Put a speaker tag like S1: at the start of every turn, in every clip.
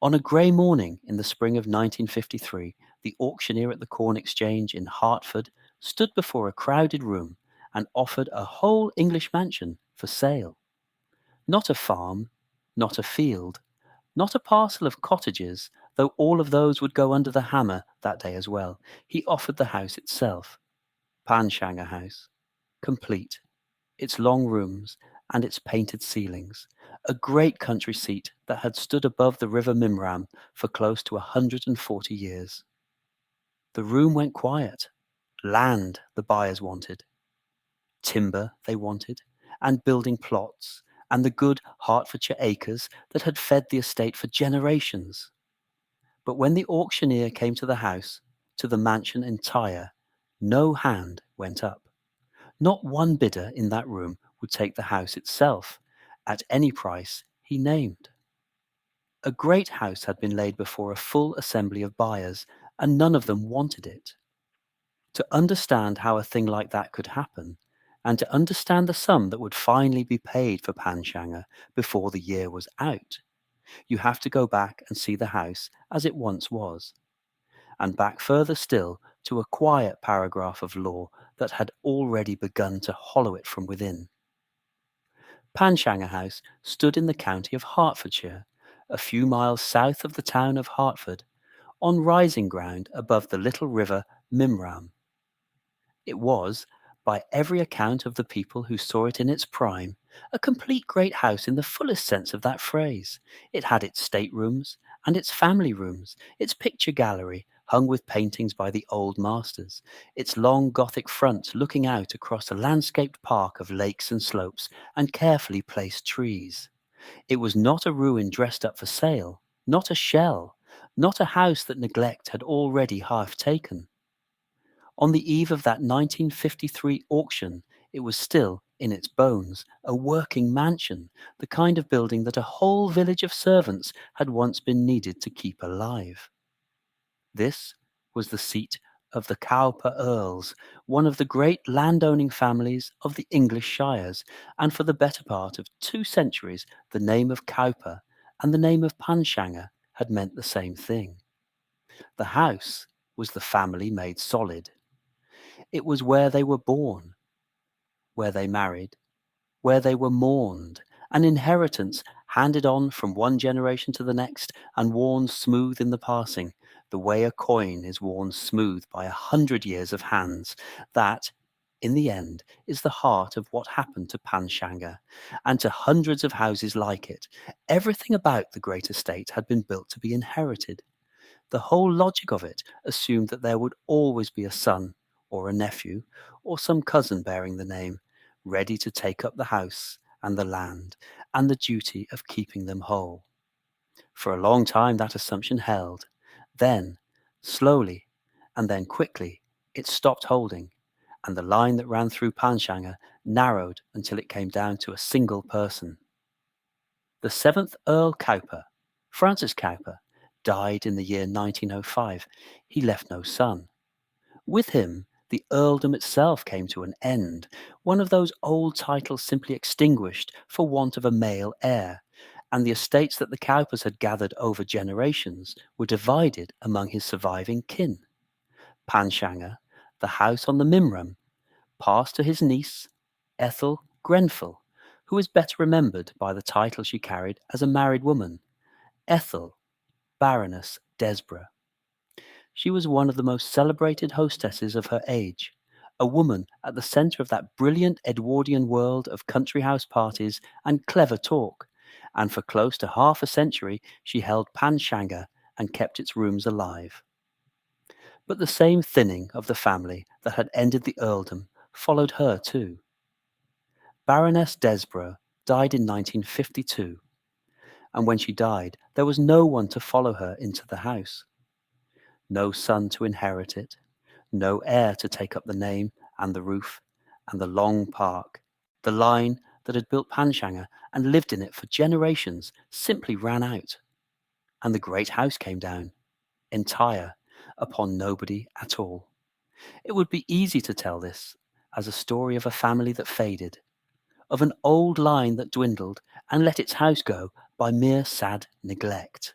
S1: On a grey morning in the spring of 1953, the auctioneer at the Corn Exchange in Hertford stood before a crowded room and offered a whole English mansion for sale. Not a farm, not a field, not a parcel of cottages, though all of those would go under the hammer that day as well. He offered the house itself, Panshanger House, complete, its long rooms and its painted ceilings, a great country seat that had stood above the River Mimram for close to 140 years. The room went quiet. Land the buyers wanted. Timber they wanted, and building plots, and the good Hertfordshire acres that had fed the estate for generations. But when the auctioneer came to the house, to the mansion entire, no hand went up. Not one bidder in that room would take the house itself, at any price he named. A great house had been laid before a full assembly of buyers, and none of them wanted it. To understand how a thing like that could happen, and to understand the sum that would finally be paid for Panshanger before the year was out, you have to go back and see the house as it once was, and back further still to a quiet paragraph of law that had already begun to hollow it from within. Panshanger House stood in the county of Hertfordshire, a few miles south of the town of Hertford, on rising ground above the little river Mimram. It was, by every account of the people who saw it in its prime, a complete great house in the fullest sense of that phrase. It had its staterooms and its family rooms, its picture gallery hung with paintings by the old masters, its long Gothic front looking out across a landscaped park of lakes and slopes and carefully placed trees. It was not a ruin dressed up for sale, not a shell, not a house that neglect had already half taken. On the eve of that 1953 auction, it was still, in its bones, a working mansion, the kind of building that a whole village of servants had once been needed to keep alive. This was the seat of the Cowper Earls, one of the great landowning families of the English shires, and for the better part of 2 centuries the name of Cowper and the name of Panshanger had meant the same thing. The house was the family made solid. It was where they were born, where they married, where they were mourned, an inheritance handed on from one generation to the next and worn smooth in the passing, the way a coin is worn smooth by 100 years of hands. That, in the end, is the heart of what happened to Panshanger, and to hundreds of houses like it. Everything about the great estate had been built to be inherited. The whole logic of it assumed that there would always be a son, or a nephew, or some cousin bearing the name, ready to take up the house and the land, and the duty of keeping them whole. For a long time that assumption held. Then, slowly, and then quickly, it stopped holding, and the line that ran through Panshanger narrowed until it came down to a single person. The 7th Earl Cowper, Francis Cowper, died in the year 1905. He left no son. With him, the earldom itself came to an end, one of those old titles simply extinguished for want of a male heir, and the estates that the Cowpers had gathered over generations were divided among his surviving kin. Panshanger, the house on the Mimram, passed to his niece, Ethel Grenfell, who is better remembered by the title she carried as a married woman, Ethel, Baroness Desborough. She was one of the most celebrated hostesses of her age, a woman at the centre of that brilliant Edwardian world of country house parties and clever talk, and for close to half a century she held Panshanger and kept its rooms alive. But the same thinning of the family that had ended the earldom followed her too. Baroness Desborough died in 1952, and when she died there was no one to follow her into the house. No son to inherit it, no heir to take up the name and the roof and the long park. The line that had built Panshanger and lived in it for generations simply ran out, and the great house came down, entire, upon nobody at all. It would be easy to tell this as a story of a family that faded, of an old line that dwindled and let its house go by mere sad neglect.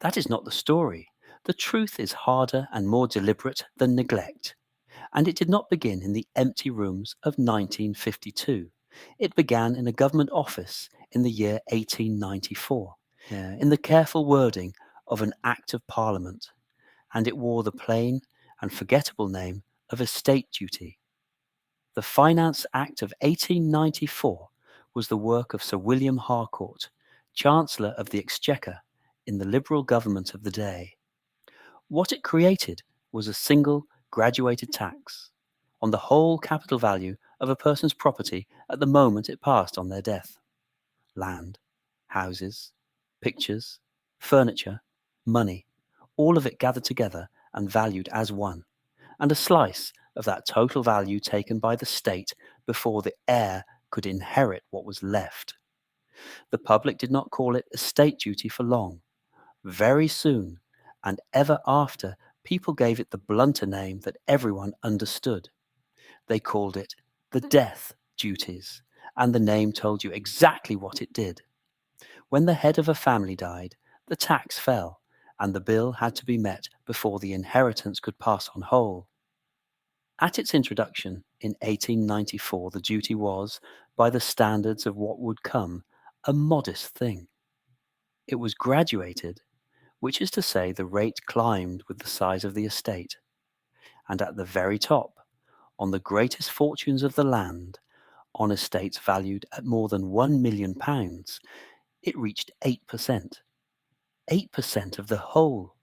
S1: That is not the story. The truth is harder and more deliberate than neglect. And it did not begin in the empty rooms of 1952. It began in a government office in the year 1894, in the careful wording of an Act of Parliament, and it wore the plain and forgettable name of estate duty. The Finance Act of 1894 was the work of Sir William Harcourt, Chancellor of the Exchequer in the Liberal government of the day. What it created was a single graduated tax on the whole capital value of a person's property at the moment it passed on their death. Land, houses, pictures, furniture, money, all of it gathered together and valued as one, and a slice of that total value taken by the state before the heir could inherit what was left. The public did not call it estate duty for long. Very soon, and ever after, people gave it the blunter name that everyone understood. They called it the death duties, and the name told you exactly what it did. When the head of a family died, the tax fell, and the bill had to be met before the inheritance could pass on whole. At its introduction in 1894, the duty was, by the standards of what would come, a modest thing. It was graduated, which is to say the rate climbed with the size of the estate, and at the very top, on the greatest fortunes of the land, on estates valued at more than £1 million, it reached 8%. 8% of the whole.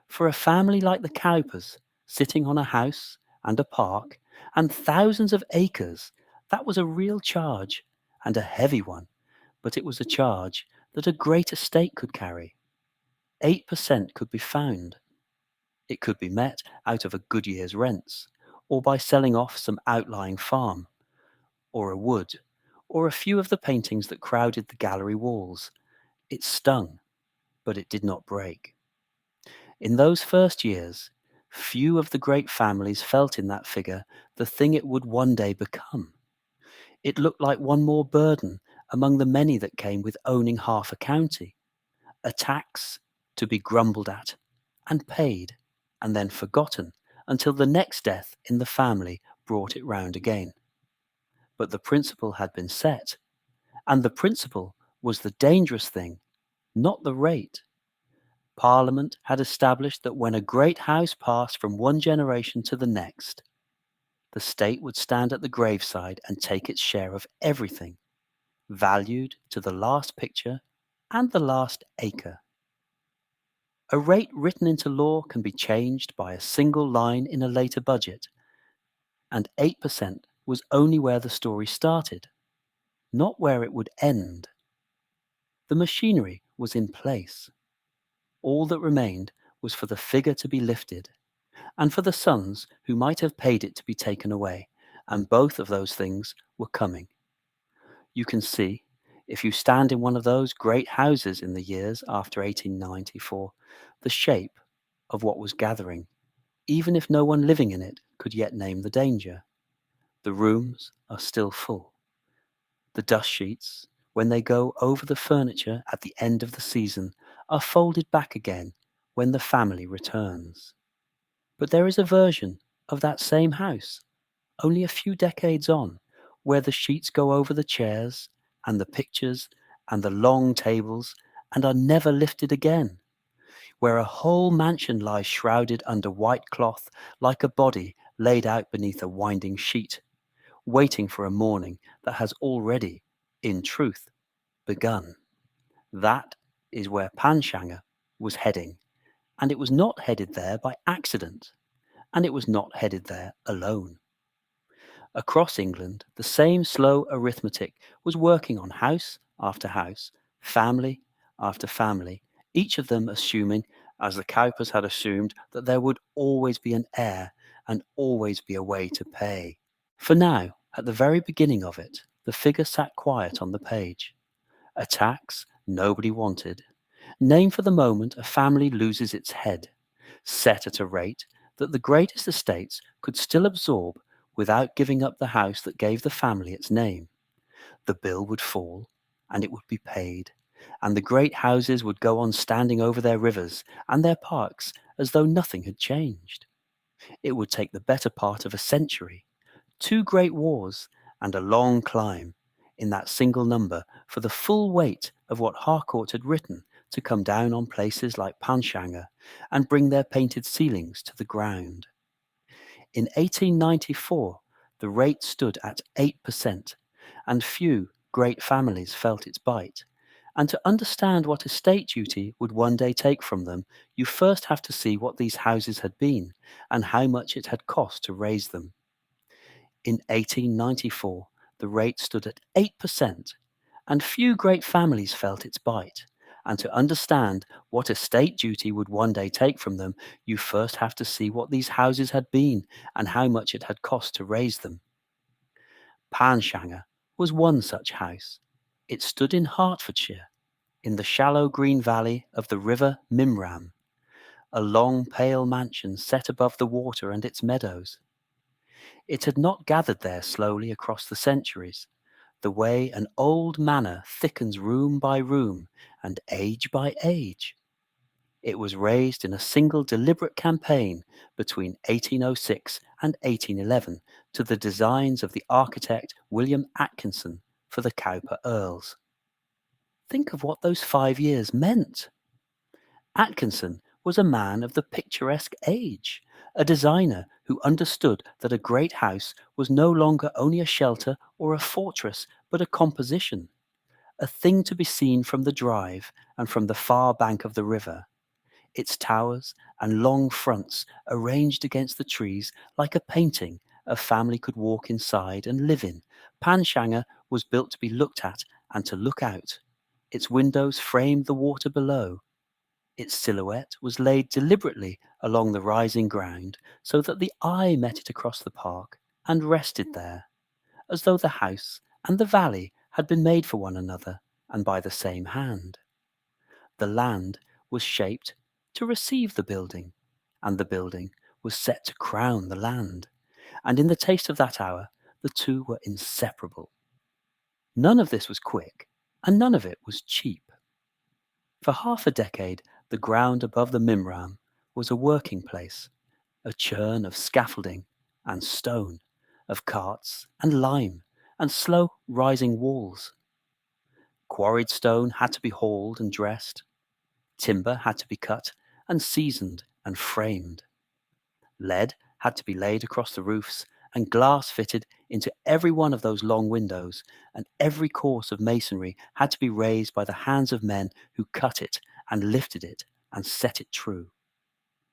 S1: For a family like the Cowpers, sitting on a house and a park and thousands of acres, that was a real charge, and a heavy one, but it was a charge that a great estate could carry. 8% could be found. It could be met out of a good year's rents, or by selling off some outlying farm, or a wood, or a few of the paintings that crowded the gallery walls. It stung, but it did not break. In those first years, few of the great families felt in that figure the thing it would one day become. It looked like one more burden among the many that came with owning half a county, a tax to be grumbled at and paid, and then forgotten until the next death in the family brought it round again. But the principle had been set, and the principle was the dangerous thing, not the rate. Parliament had established that when a great house passed from one generation to the next, the state would stand at the graveside and take its share of everything, valued to the last picture and the last acre. A rate written into law can be changed by a single line in a later budget, and 8% was only where the story started, not where it would end. The machinery was in place. All that remained was for the figure to be lifted, and for the sons who might have paid it to be taken away, and both of those things were coming. You can see, if you stand in one of those great houses in the years after 1894, the shape of what was gathering, even if no one living in it could yet name the danger. The rooms are still full. The dust sheets, when they go over the furniture at the end of the season, are folded back again when the family returns. But there is a version of that same house, only a few decades on, where the sheets go over the chairs and the pictures and the long tables and are never lifted again, where a whole mansion lies shrouded under white cloth like a body laid out beneath a winding sheet, waiting for a morning that has already, in truth, begun. That is where Panshanger was heading, and it was not headed there by accident, and it was not headed there alone. Across England, the same slow arithmetic was working on house after house, family after family, each of them assuming, as the Cowpers had assumed, that there would always be an heir and always be a way to pay. For now, at the very beginning of it, the figure sat quiet on the page. A tax nobody wanted. Name for the moment a family loses its head, set at a rate that the greatest estates could still absorb without giving up the house that gave the family its name. The bill would fall, and it would be paid, and the great houses would go on standing over their rivers and their parks as though nothing had changed. It would take the better part of a century, 2 great wars, and a long climb in that single number for the full weight of what Harcourt had written to come down on places like Panshanger and bring their painted ceilings to the ground. In 1894, the rate stood at 8%, and few great families felt its bite. And to understand what estate duty would one day take from them, you first have to see what these houses had been, and how much it had cost to raise them. In 1894, the rate stood at 8%, and few great families felt its bite. And to understand what estate duty would one day take from them, you first have to see what these houses had been, and how much it had cost to raise them. Panshanger was one such house. It stood in Hertfordshire, in the shallow green valley of the River Mimram, a long pale mansion set above the water and its meadows. It had not gathered there slowly across the centuries, the way an old manor thickens room by room and age by age. It was raised in a single deliberate campaign between 1806 and 1811 to the designs of the architect William Atkinson for the Cowper Earls. Think of what those 5 years meant. Atkinson was a man of the picturesque age, a designer who understood that a great house was no longer only a shelter or a fortress, but a composition, a thing to be seen from the drive and from the far bank of the river, its towers and long fronts arranged against the trees like a painting a family could walk inside and live in. Panshanger was built to be looked at and to look out. Its windows framed the water below. Its silhouette was laid deliberately along the rising ground so that the eye met it across the park and rested there, as though the house and the valley had been made for one another and by the same hand. The land was shaped to receive the building, and the building was set to crown the land, and in the taste of that hour the two were inseparable. None of this was quick, and none of it was cheap. For half a decade, the ground above the Mimram was a working place, a churn of scaffolding and stone, of carts and lime and slow rising walls. Quarried stone had to be hauled and dressed. Timber had to be cut and seasoned and framed. Lead had to be laid across the roofs and glass fitted into every one of those long windows, and every course of masonry had to be raised by the hands of men who cut it and lifted it and set it true.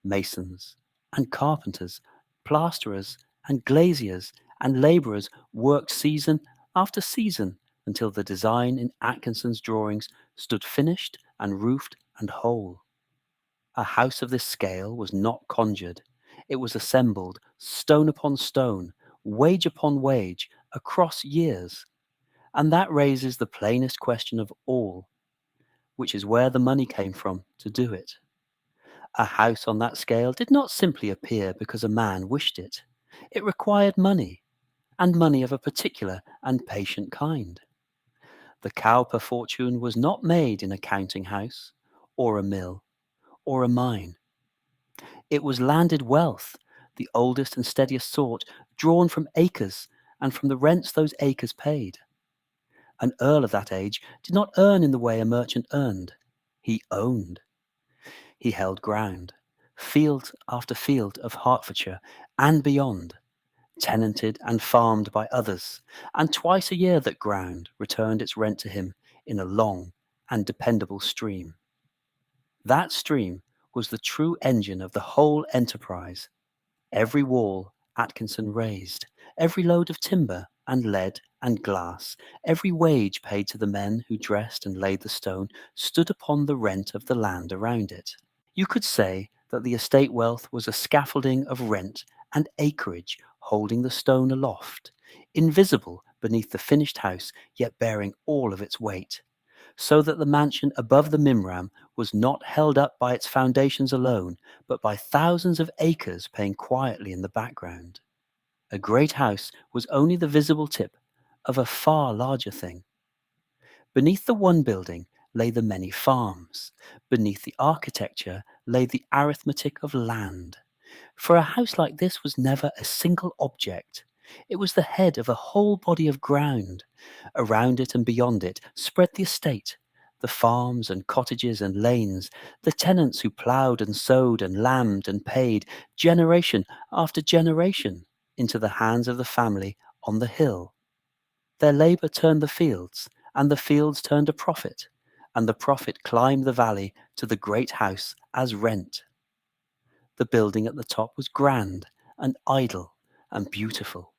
S1: Masons and carpenters, plasterers and glaziers and labourers worked season after season until the design in Atkinson's drawings stood finished and roofed and whole. A house of this scale was not conjured. It was assembled, stone upon stone, wage upon wage, across years. And that raises the plainest question of all, which is where the money came from to do it. A house on that scale did not simply appear because a man wished it. It required money, and money of a particular and patient kind. The Cowper fortune was not made in a counting house, or a mill, or a mine. It was landed wealth, the oldest and steadiest sort, drawn from acres, and from the rents those acres paid. An earl of that age did not earn in the way a merchant earned. He owned. He held ground, field after field of Hertfordshire and beyond, tenanted and farmed by others, and twice a year that ground returned its rent to him in a long and dependable stream. That stream was the true engine of the whole enterprise. Every wall Atkinson raised, every load of timber and lead and glass, every wage paid to the men who dressed and laid the stone, stood upon the rent of the land around it. You could say that the estate wealth was a scaffolding of rent and acreage holding the stone aloft, invisible beneath the finished house, yet bearing all of its weight, so that the mansion above the Mimram was not held up by its foundations alone, but by thousands of acres paying quietly in the background. A great house was only the visible tip of a far larger thing. Beneath the one building lay the many farms. Beneath the architecture lay the arithmetic of land. For a house like this was never a single object. It was the head of a whole body of ground. Around it and beyond it spread the estate, the farms and cottages and lanes, the tenants who ploughed and sowed and lambed and paid, generation after generation, into the hands of the family on the hill. Their labour turned the fields, and the fields turned a profit, and the profit climbed the valley to the great house as rent. The building at the top was grand and idle and beautiful.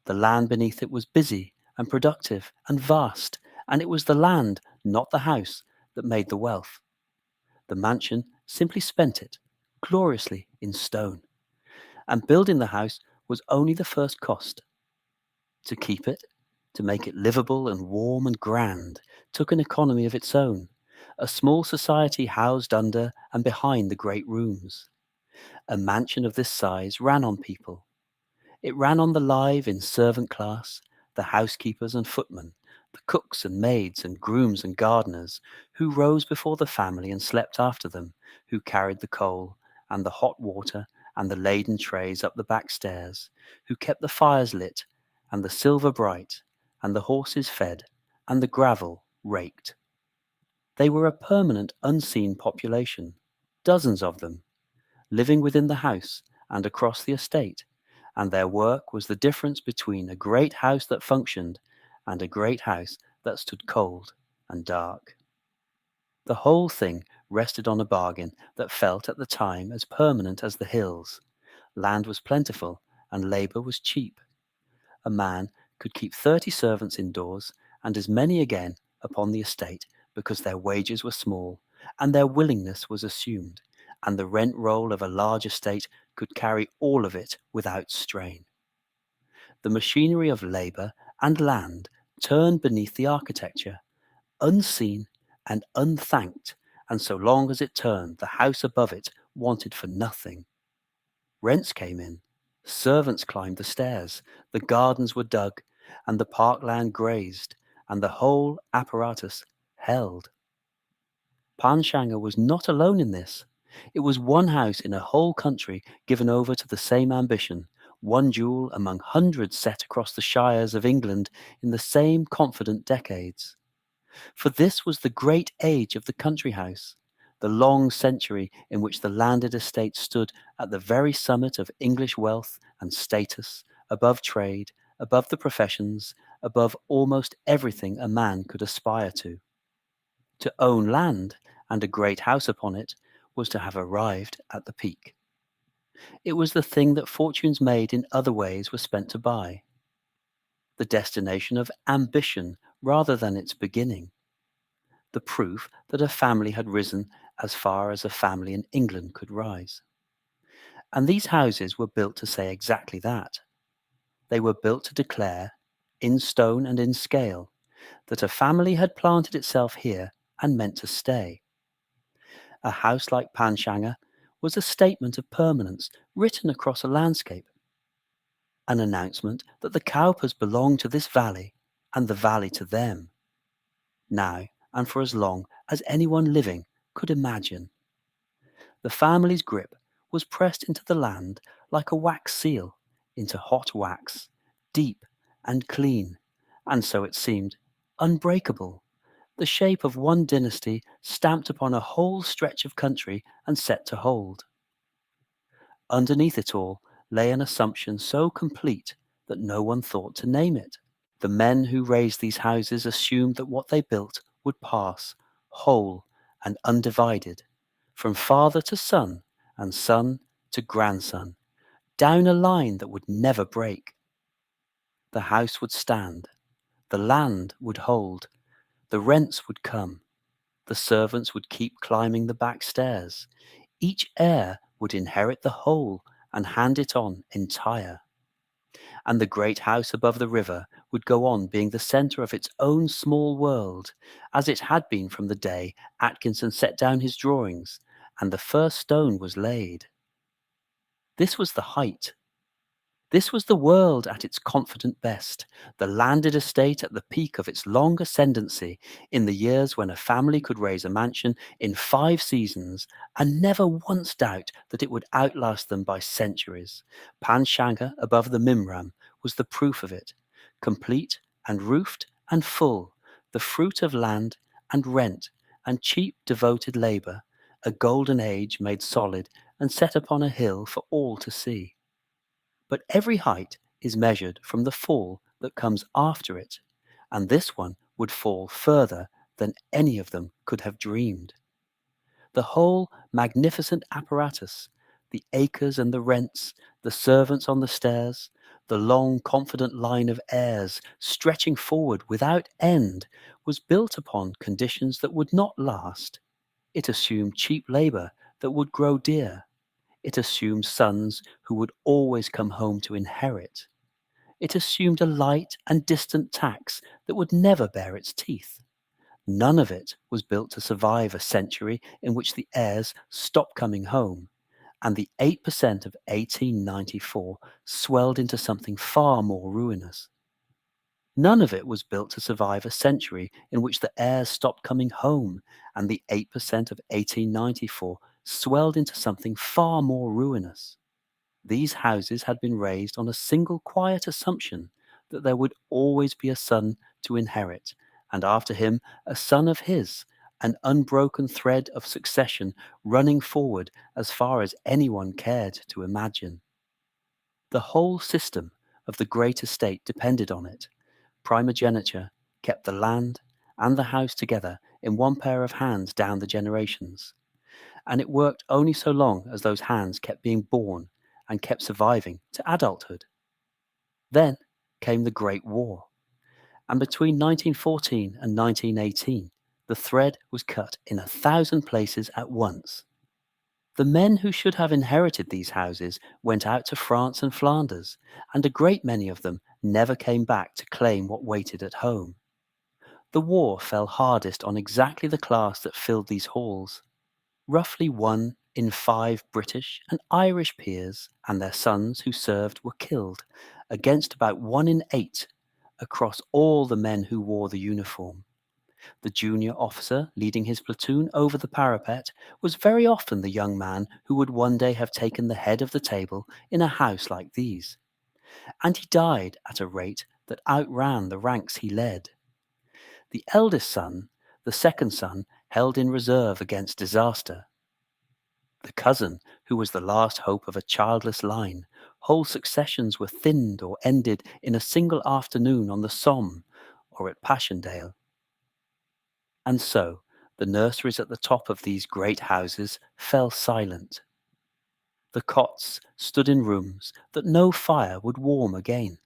S1: The land beneath it was busy and productive and vast, and it was the land, not the house, that made the wealth. The mansion simply spent it, gloriously in stone, and building the house was only the first cost. To keep it, to make it livable and warm and grand, took an economy of its own, a small society housed under and behind the great rooms. A mansion of this size ran on people. It ran on the live in servant class, the housekeepers and footmen, the cooks and maids and grooms and gardeners, who rose before the family and slept after them, who carried the coal and the hot water and the laden trays up the back stairs, who kept the fires lit and the silver bright, and the horses fed and the gravel raked. They were a permanent unseen population, dozens of them, living within the house and across the estate, and their work was the difference between a great house that functioned and a great house that stood cold and dark. The whole thing rested on a bargain that felt at the time as permanent as the hills. Land was plentiful and labour was cheap. A man could keep 30 servants indoors and as many again upon the estate because their wages were small and their willingness was assumed, and the rent roll of a large estate could carry all of it without strain. The machinery of labour and land turned beneath the architecture, unseen and unthanked, and so long as it turned, the house above it wanted for nothing. Rents came in, servants climbed the stairs, the gardens were dug, and the parkland grazed, and the whole apparatus held. Panshanger was not alone in this. It was one house in a whole country given over to the same ambition, one jewel among hundreds set across the shires of England in the same confident decades. For this was the great age of the country house, the long century in which the landed estate stood at the very summit of English wealth and status, above trade, above the professions, above almost everything a man could aspire to. To own land and a great house upon it was to have arrived at the peak. It was the thing that fortunes made in other ways were spent to buy. The destination of ambition rather than its beginning. The proof that a family had risen as far as a family in England could rise. And these houses were built to say exactly that. They were built to declare, in stone and in scale, that a family had planted itself here and meant to stay. A house like Panshanger was a statement of permanence written across a landscape, an announcement that the Cowpers belonged to this valley and the valley to them, now and for as long as anyone living could imagine. The family's grip was pressed into the land like a wax seal into hot wax, deep and clean, and so it seemed, unbreakable, the shape of one dynasty stamped upon a whole stretch of country and set to hold. Underneath it all lay an assumption so complete that no one thought to name it. The men who raised these houses assumed that what they built would pass, whole and undivided, from father to son and son to grandson, down a line that would never break. The house would stand, the land would hold, the rents would come, the servants would keep climbing the back stairs, each heir would inherit the whole and hand it on entire. And the great house above the river would go on being the centre of its own small world, as it had been from the day Atkinson set down his drawings and the first stone was laid. This was the height. This was the world at its confident best, the landed estate at the peak of its long ascendancy, in the years when a family could raise a mansion in 5 seasons and never once doubt that it would outlast them by centuries. Panshanger above the Mimram was the proof of it, complete and roofed and full, the fruit of land and rent and cheap devoted labour, a golden age made solid and set upon a hill for all to see. But every height is measured from the fall that comes after it, and this one would fall further than any of them could have dreamed. The whole magnificent apparatus, the acres and the rents, the servants on the stairs, the long confident line of heirs stretching forward without end, was built upon conditions that would not last. It assumed cheap labour that would grow dear. It assumed sons who would always come home to inherit. It assumed a light and distant tax that would never bare its teeth. None of it was built to survive a century in which the heirs stopped coming home, and the 8% of 1894 swelled into something far more ruinous. None of it was built to survive a century in which the heirs stopped coming home, and the 8% of 1894 swelled into something far more ruinous. These houses had been raised on a single quiet assumption that there would always be a son to inherit, and after him a son of his, an unbroken thread of succession running forward as far as anyone cared to imagine. The whole system of the great estate depended on it. Primogeniture kept the land and the house together in one pair of hands down the generations, and it worked only so long as those hands kept being born and kept surviving to adulthood. Then came the Great War, and between 1914 and 1918, the thread was cut in 1,000 places at once. The men who should have inherited these houses went out to France and Flanders, and a great many of them never came back to claim what waited at home. The war fell hardest on exactly the class that filled these halls. Roughly 1 in 5 British and Irish peers and their sons who served were killed, against about 1 in 8 across all the men who wore the uniform. The junior officer leading his platoon over the parapet was very often the young man who would one day have taken the head of the table in a house like these. And he died at a rate that outran the ranks he led. The eldest son, the second son, held in reserve against disaster. The cousin, who was the last hope of a childless line, whole successions were thinned or ended in a single afternoon on the Somme or at Passchendaele. And so the nurseries at the top of these great houses fell silent. The cots stood in rooms that no fire would warm again,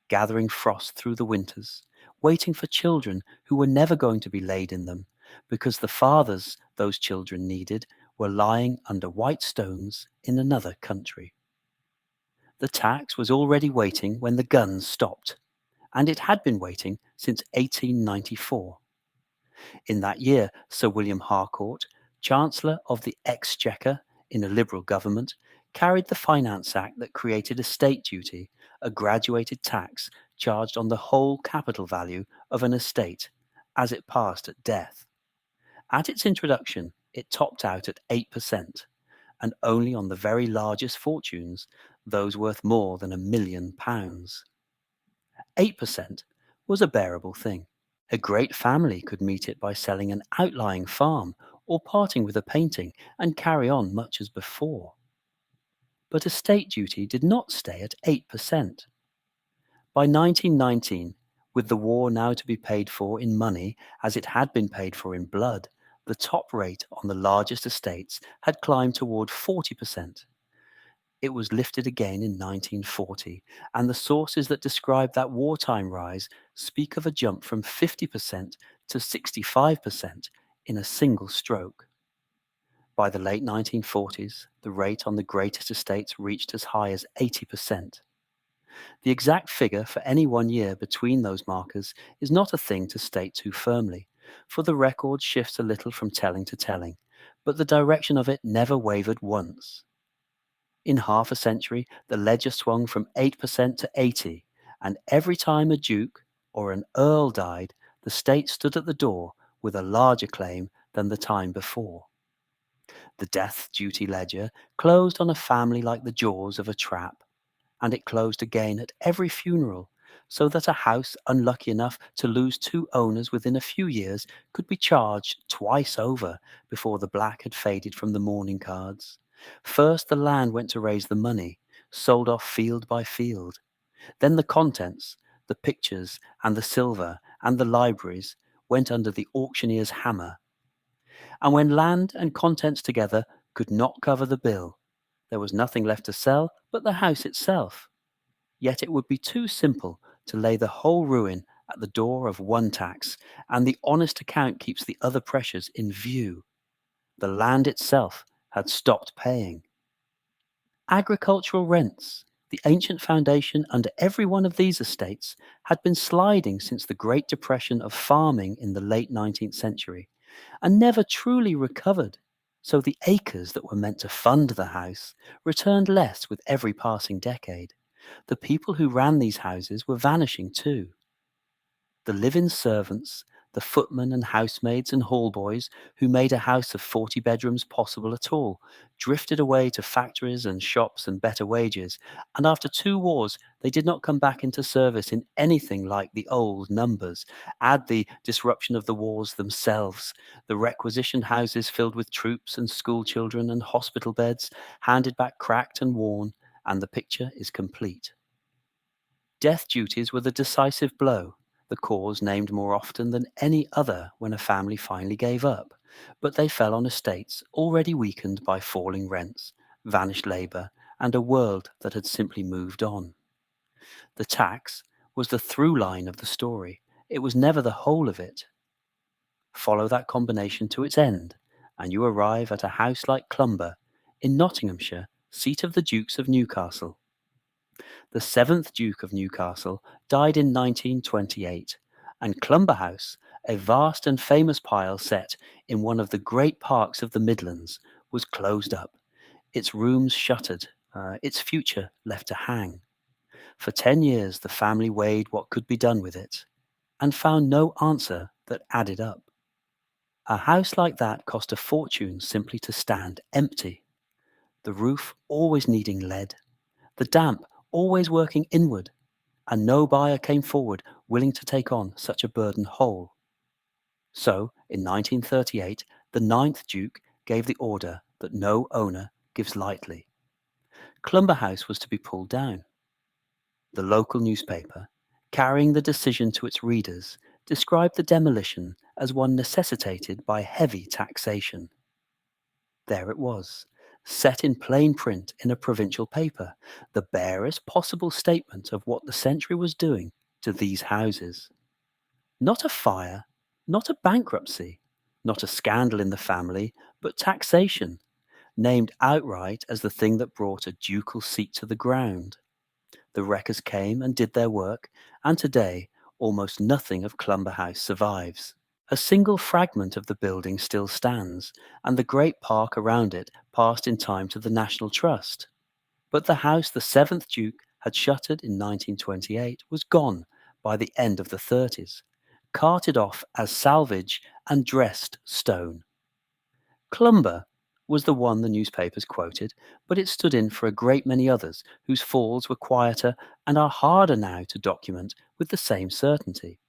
S1: gathering frost through the winters, waiting for children who were never going to be laid in them, because the fathers those children needed were lying under white stones in another country. The tax was already waiting when the guns stopped, and it had been waiting since 1894. In that year, Sir William Harcourt, Chancellor of the Exchequer in a Liberal government, carried the Finance Act that created estate duty, a graduated tax charged on the whole capital value of an estate as it passed at death. At its introduction, it topped out at 8%, and only on the very largest fortunes, those worth more than £1,000,000. 8% was a bearable thing. A great family could meet it by selling an outlying farm or parting with a painting and carry on much as before. But estate duty did not stay at 8%. By 1919, with the war now to be paid for in money as it had been paid for in blood, the top rate on the largest estates had climbed toward 40%. It was lifted again in 1940, and the sources that describe that wartime rise speak of a jump from 50% to 65% in a single stroke. By the late 1940s, the rate on the greatest estates reached as high as 80%. The exact figure for any one year between those markers is not a thing to state too firmly, for the record shifts a little from telling to telling, but the direction of it never wavered once. In half a century, the ledger swung from 8% to 80, and every time a duke or an earl died, the state stood at the door with a larger claim than the time before. The death duty ledger closed on a family like the jaws of a trap, and it closed again at every funeral, so that a house unlucky enough to lose two owners within a few years could be charged twice over before the black had faded from the mourning cards. First the land went to raise the money, sold off field by field. Then the contents, the pictures and the silver and the libraries, went under the auctioneer's hammer. And when land and contents together could not cover the bill, there was nothing left to sell but the house itself. Yet it would be too simple to lay the whole ruin at the door of one tax, and the honest account keeps the other pressures in view. The land itself had stopped paying. Agricultural rents, the ancient foundation under every one of these estates, had been sliding since the Great Depression of farming in the late 19th century, and never truly recovered, so the acres that were meant to fund the house returned less with every passing decade. The people who ran these houses were vanishing too. The live-in servants, the footmen and housemaids and hallboys who made a house of 40 bedrooms possible at all, drifted away to factories and shops and better wages, and after 2 wars they did not come back into service in anything like the old numbers. Add the disruption of the wars themselves, the requisitioned houses filled with troops and school children and hospital beds, handed back cracked and worn, and the picture is complete. Death duties were the decisive blow, the cause named more often than any other when a family finally gave up, but they fell on estates already weakened by falling rents, vanished labour, and a world that had simply moved on. The tax was the through line of the story. It was never the whole of it. Follow that combination to its end, and you arrive at a house like Clumber, in Nottinghamshire, seat of the Dukes of Newcastle. The 7th Duke of Newcastle died in 1928, and Clumber House, a vast and famous pile set in one of the great parks of the Midlands, was closed up, its rooms shuttered, its future left to hang. For 10 years the family weighed what could be done with it, and found no answer that added up. A house like that cost a fortune simply to stand empty, the roof always needing lead, the damp always working inward, and no buyer came forward willing to take on such a burden whole. So, in 1938, the 9th Duke gave the order that no owner gives lightly. Clumber House was to be pulled down. The local newspaper, carrying the decision to its readers, described the demolition as one necessitated by heavy taxation. There it was, set in plain print in a provincial paper, the barest possible statement of what the century was doing to these houses. Not a fire, not a bankruptcy, not a scandal in the family, but taxation, named outright as the thing that brought a ducal seat to the ground. The wreckers came and did their work, and today almost nothing of Clumber House survives. A single fragment of the building still stands, and the great park around it passed in time to the National Trust. But the house the 7th Duke had shuttered in 1928 was gone by the end of the 30s, carted off as salvage and dressed stone. Clumber was the one the newspapers quoted, but it stood in for a great many others whose falls were quieter and are harder now to document with the same certainty.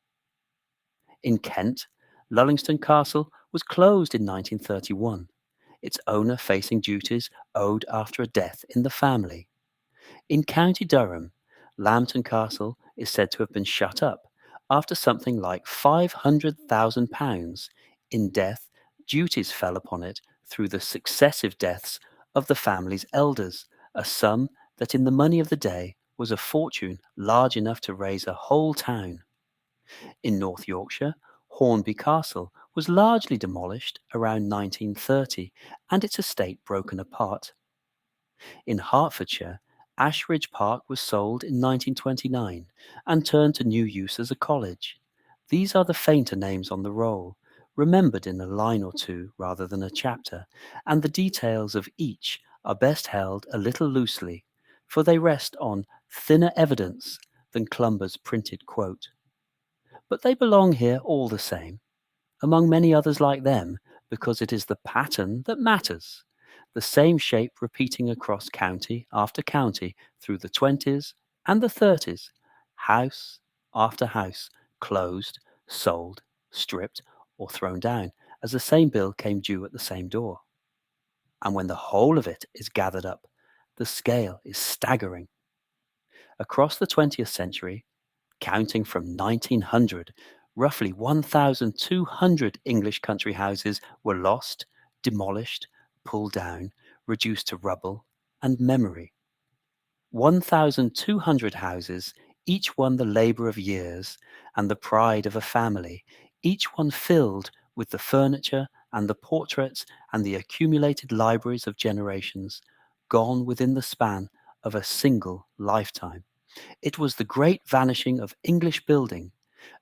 S1: In Kent, Lullingston Castle was closed in 1931, its owner facing duties owed after a death in the family. In County Durham, Lambton Castle is said to have been shut up after something like £500,000 in death duties fell upon it through the successive deaths of the family's elders, a sum that in the money of the day was a fortune large enough to raise a whole town. In North Yorkshire, Hornby Castle was largely demolished around 1930 and its estate broken apart. In Hertfordshire, Ashridge Park was sold in 1929 and turned to new use as a college. These are the fainter names on the roll, remembered in a line or two rather than a chapter, and the details of each are best held a little loosely, for they rest on thinner evidence than Clumber's printed quote. But they belong here all the same, among many others like them, because it is the pattern that matters, the same shape repeating across county after county through the 20s and the 30s, house after house, closed, sold, stripped, or thrown down, as the same bill came due at the same door. And when the whole of it is gathered up, the scale is staggering. Across the 20th century, counting from 1900, roughly 1,200 English country houses were lost, demolished, pulled down, reduced to rubble and memory. 1,200 houses, each one the labour of years and the pride of a family, each one filled with the furniture and the portraits and the accumulated libraries of generations, gone within the span of a single lifetime. It was the great vanishing of English building,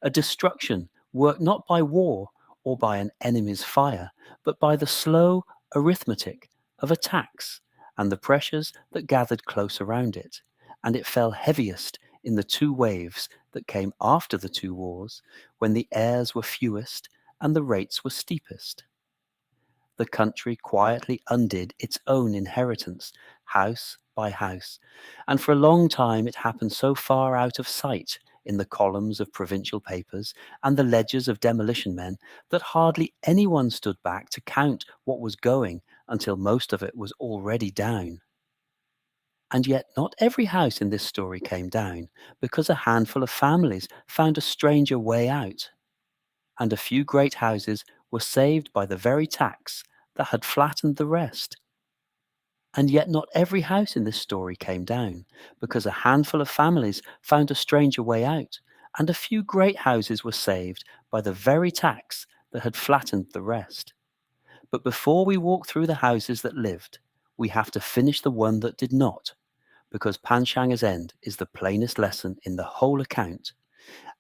S1: a destruction worked not by war or by an enemy's fire, but by the slow arithmetic of a tax and the pressures that gathered close around it, and it fell heaviest in the two waves that came after the two wars, when the heirs were fewest and the rates were steepest. The country quietly undid its own inheritance, house by house, and for a long time it happened so far out of sight in the columns of provincial papers and the ledgers of demolition men that hardly anyone stood back to count what was going until most of it was already down. And yet not every house in this story came down, because a handful of families found a stranger way out, and a few great houses were saved by the very tax that had flattened the rest. And yet not every house in this story came down, because a handful of families found a stranger way out, and a few great houses were saved by the very tax that had flattened the rest. But before we walk through the houses that lived, we have to finish the one that did not, because Panshanger's end is the plainest lesson in the whole account,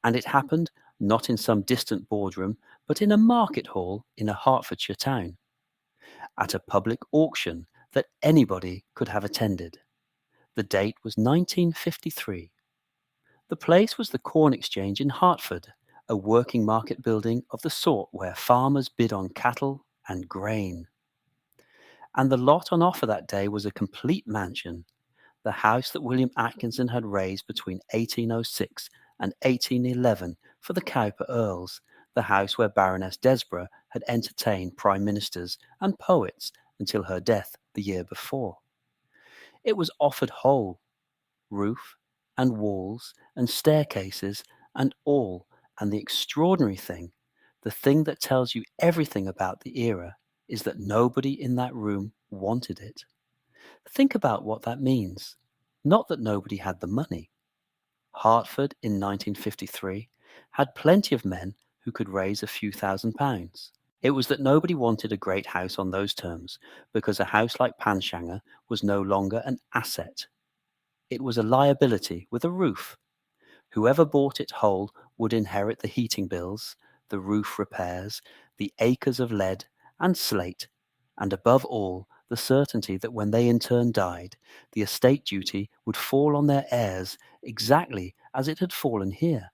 S1: and it happened not in some distant boardroom, but in a market hall in a Hertfordshire town, at a public auction that anybody could have attended. The date was 1953. The place was the Corn Exchange in Hertford, a working market building of the sort where farmers bid on cattle and grain. And the lot on offer that day was a complete mansion, the house that William Atkinson had raised between 1806 and 1811 for the Cowper Earls, the house where Baroness Desborough had entertained prime ministers and poets until her death the year before. It was offered whole, roof and walls and staircases and all, and the extraordinary thing, the thing that tells you everything about the era, is that nobody in that room wanted it. Think about what that means. Not that nobody had the money. Hertford in 1953 had plenty of men who could raise a few £1,000s. It was that nobody wanted a great house on those terms, because a house like Panshanger was no longer an asset. It was a liability with a roof. Whoever bought it whole would inherit the heating bills, the roof repairs, the acres of lead and slate, and above all, the certainty that when they in turn died, the estate duty would fall on their heirs exactly as it had fallen here.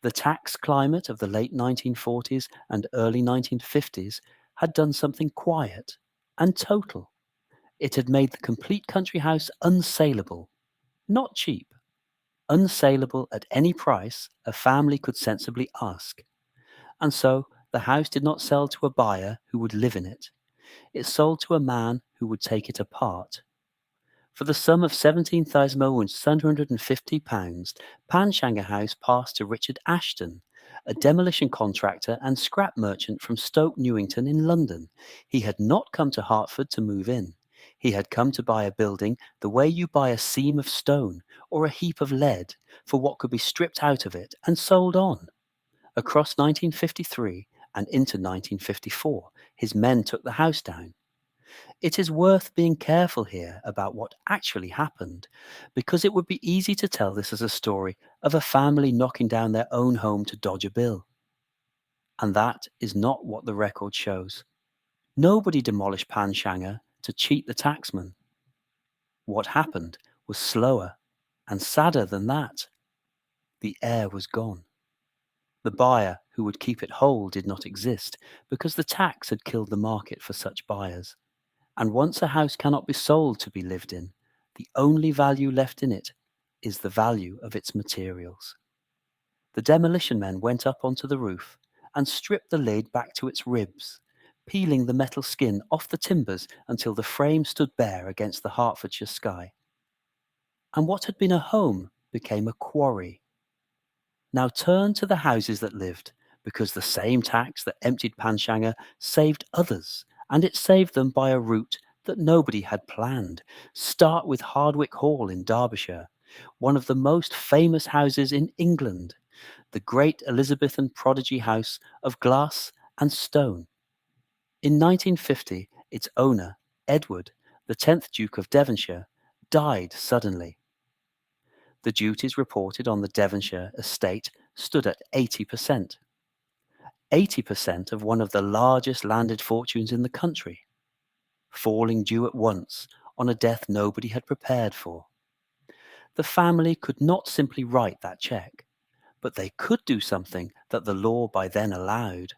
S1: The tax climate of the late 1940s and early 1950s had done something quiet and total. It had made the complete country house unsaleable, not cheap, unsaleable at any price a family could sensibly ask. And so the house did not sell to a buyer who would live in it. It sold to a man who would take it apart. For the sum of £17,750, Panshanger House passed to Richard Ashton, a demolition contractor and scrap merchant from Stoke Newington in London. He had not come to Hertford to move in. He had come to buy a building the way you buy a seam of stone or a heap of lead, for what could be stripped out of it and sold on. Across 1953 and into 1954, his men took the house down. It is worth being careful here about what actually happened, because it would be easy to tell this as a story of a family knocking down their own home to dodge a bill. And that is not what the record shows. Nobody demolished Panshanger to cheat the taxman. What happened was slower and sadder than that. The heir was gone. The buyer who would keep it whole did not exist because the tax had killed the market for such buyers. And once a house cannot be sold to be lived in, the only value left in it is the value of its materials. The demolition men went up onto the roof and stripped the lid back to its ribs, peeling the metal skin off the timbers until the frame stood bare against the Hertfordshire sky. And what had been a home became a quarry. Now turn to the houses that lived, because the same tax that emptied Panshanger saved others, and it saved them by a route that nobody had planned. Start with Hardwick Hall in Derbyshire, one of the most famous houses in England, the great Elizabethan prodigy house of glass and stone. In 1950, its owner, Edward, the 10th Duke of Devonshire, died suddenly. The duties reported on the Devonshire estate stood at 80%. 80% of one of the largest landed fortunes in the country, falling due at once on a death nobody had prepared for. The family could not simply write that cheque, but they could do something that the law by then allowed.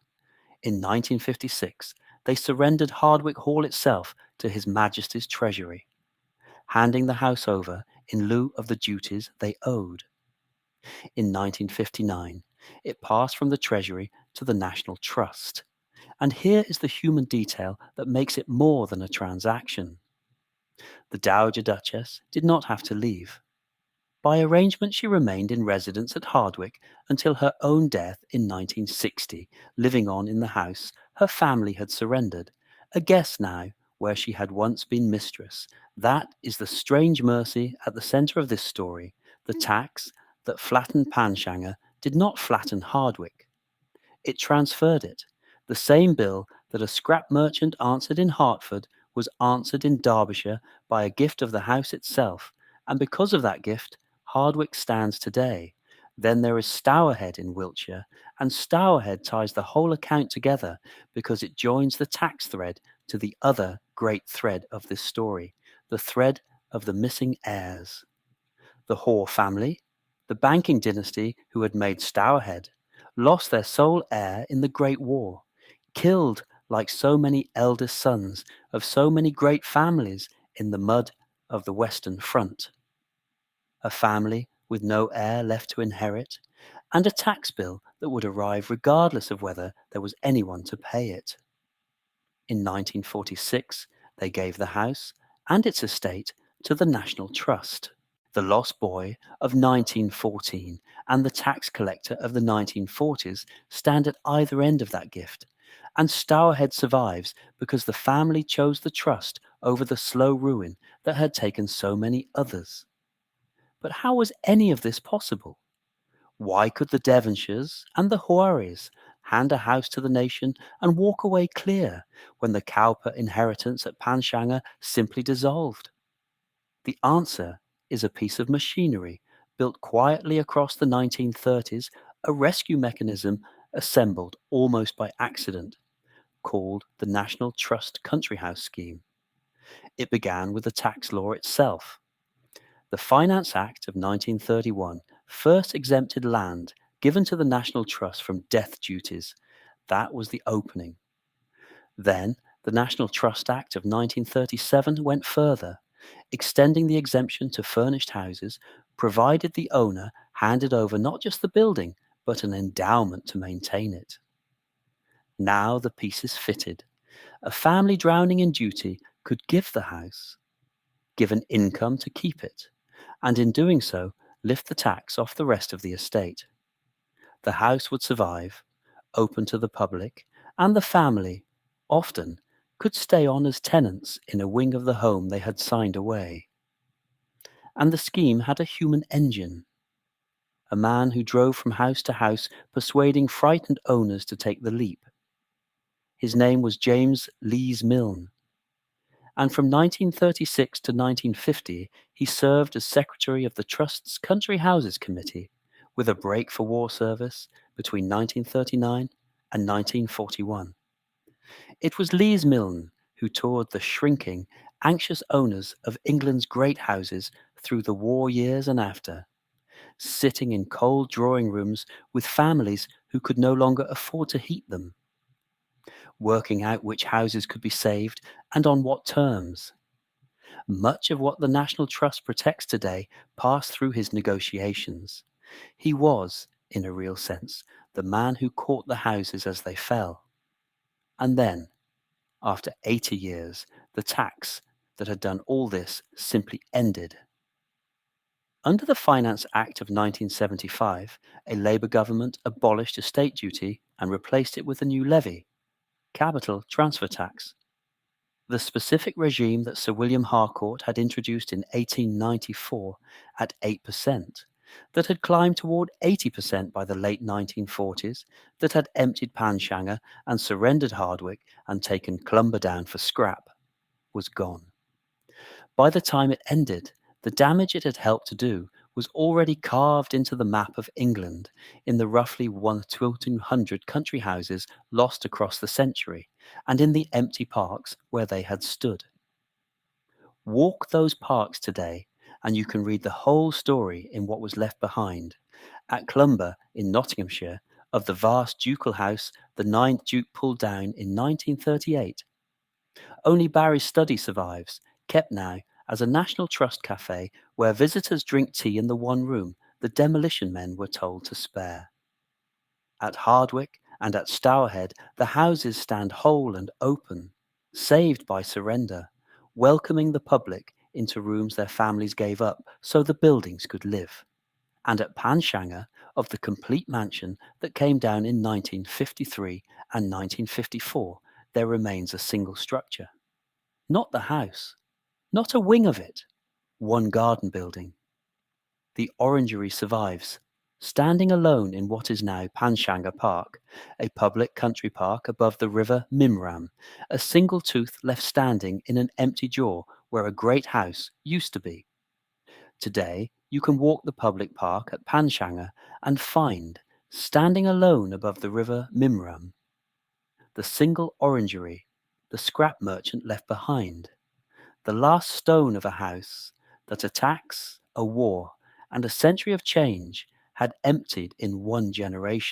S1: In 1956, they surrendered Hardwick Hall itself to His Majesty's Treasury, handing the house over in lieu of the duties they owed. In 1959, it passed from the Treasury to the National Trust. And here is the human detail that makes it more than a transaction. The Dowager Duchess did not have to leave. By arrangement, she remained in residence at Hardwick until her own death in 1960, living on in the house her family had surrendered, a guest now where she had once been mistress. That is the strange mercy at the centre of this story. The tax that flattened Panshanger did not flatten Hardwick. It transferred it. The same bill that a scrap merchant answered in Hertford was answered in Derbyshire by a gift of the house itself, and because of that gift, Hardwick stands today. Then there is Stourhead in Wiltshire, and Stourhead ties the whole account together because it joins the tax thread to the other great thread of this story, the thread of the missing heirs. The Hoare family, the banking dynasty who had made Stourhead, lost their sole heir in the Great War, killed like so many eldest sons of so many great families in the mud of the Western Front. A family with no heir left to inherit, and a tax bill that would arrive regardless of whether there was anyone to pay it. In 1946, they gave the house and its estate to the National Trust. The lost boy of 1914 and the tax collector of the 1940s stand at either end of that gift, and Stourhead survives because the family chose the trust over the slow ruin that had taken so many others. But how was any of this possible? Why could the Devonshires and the Hoares hand a house to the nation and walk away clear when the Cowper inheritance at Panshanger simply dissolved? The answer is a piece of machinery built quietly across the 1930s, a rescue mechanism assembled almost by accident, called the National Trust Country House Scheme. It began with the tax law itself. The Finance Act of 1931 first exempted land given to the National Trust from death duties. That was the opening. Then the National Trust Act of 1937 went further, extending the exemption to furnished houses, provided the owner handed over not just the building, but an endowment to maintain it. Now the pieces fitted. A family drowning in duty could give the house, give an income to keep it, and in doing so, lift the tax off the rest of the estate. The house would survive, open to the public, and the family, often, could stay on as tenants in a wing of the home they had signed away. And the scheme had a human engine. A man who drove from house to house persuading frightened owners to take the leap. His name was James Lees Milne, and from 1936 to 1950 he served as secretary of the Trust's Country Houses Committee, with a break for war service between 1939 and 1941. It was Lees Milne who toured the shrinking, anxious owners of England's great houses through the war years and after, sitting in cold drawing rooms with families who could no longer afford to heat them, working out which houses could be saved and on what terms. Much of what the National Trust protects today passed through his negotiations. He was, in a real sense, the man who caught the houses as they fell. And then, after 80 years, the tax that had done all this simply ended. Under the Finance Act of 1975, a Labour government abolished estate duty and replaced it with a new levy, capital transfer tax. The specific regime that Sir William Harcourt had introduced in 1894 at 8%, that had climbed toward 80% by the late 1940s, that had emptied Panshanger and surrendered Hardwick and taken Clumber down for scrap, was gone. By the time it ended, the damage it had helped to do was already carved into the map of England in the roughly 1,200 country houses lost across the century, and in the empty parks where they had stood. Walk those parks today, and you can read the whole story in what was left behind, at Clumber in Nottinghamshire, of the vast ducal house the 9th Duke pulled down in 1938. Only Barry's study survives, kept now as a National Trust cafe where visitors drink tea in the one room the demolition men were told to spare. At Hardwick and at Stourhead, the houses stand whole and open, saved by surrender, welcoming the public into rooms their families gave up so the buildings could live. And at Panshanger, of the complete mansion that came down in 1953 and 1954, there remains a single structure. Not the house, not a wing of it, one garden building. The orangery survives, standing alone in what is now Panshanger Park, a public country park above the River Mimram, a single tooth left standing in an empty jaw where a great house used to be. Today, you can walk the public park at Panshanger and find, standing alone above the River Mimram, the single orangery the scrap merchant left behind, the last stone of a house that a tax, a war, and a century of change had emptied in one generation.